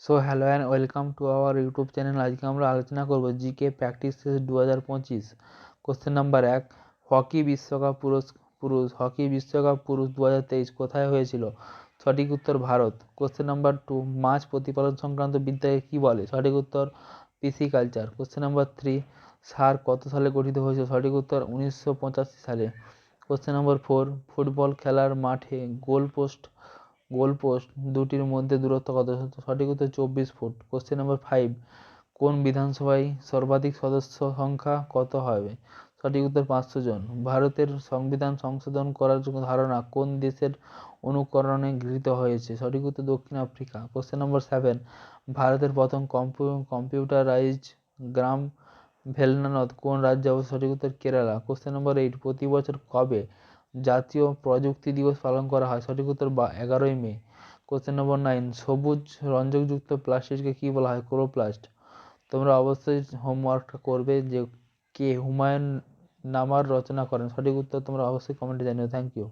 So hello and welcome to our YouTube channel. আজকে আমরা আলোচনা করব GK practice test 2025। Question number 1, hockey বিশ্বকাপ পুরুষ 2023 কোথায় হয়েছিল? সঠিক উত্তর ভারত। কোশ্চেন নাম্বার 2, মাছ প্রতিপালন সংক্রান্ত বিদ্যাকে কী বলে? সঠিক উত্তর পিসিকালচার। কোশ্চেন নাম্বার 3, সার কত সালে গঠিত হয়েছিল? সঠিক উত্তর 1985 সালে। কোশ্চেন নম্বর 4, ফুটবল খেলার মাঠে গোলপোস্ট দুটির মধ্যে দূরত্ব কত? সঠিক উত্তর 24 ফুট। কোশ্চেন নম্বর 5, কোন বিধানসভায় সর্বাধিক সদস্য সংখ্যা কত হবে? সঠিক উত্তর 500 জন। ভারতের সংবিধান সংশোধন করার ধারণা কোন দেশের অনুকরণে গৃহীত হয়েছে? সঠিক উত্তর দক্ষিণ আফ্রিকা। কোশ্চেন নম্বর 7, ভারতের প্রথম কম্পিউটারাইজড গ্রাম ভেলনানদ কোন রাজ্যে অবস্থিত? সঠিক উত্তর কেরালা। কোশ্চেন নম্বর 8, প্রতি বছর কবে জাতীয় প্রযুক্তি দিবস পালন করা হয়? সঠিক উত্তর 11ই মে। কোশ্চেন নম্বর 9, সবুজ রঞ্জকযুক্ত প্লাস্টিককে কী বলা হয়? ক্লোরোপ্লাস্ট। তোমরা অবশ্যই হোমওয়ার্কটা করবে যে কে হুমায়ুন নামার রচনা করেন। সঠিক উত্তর তোমরা অবশ্যই কমেন্টে জানিও। Thank you.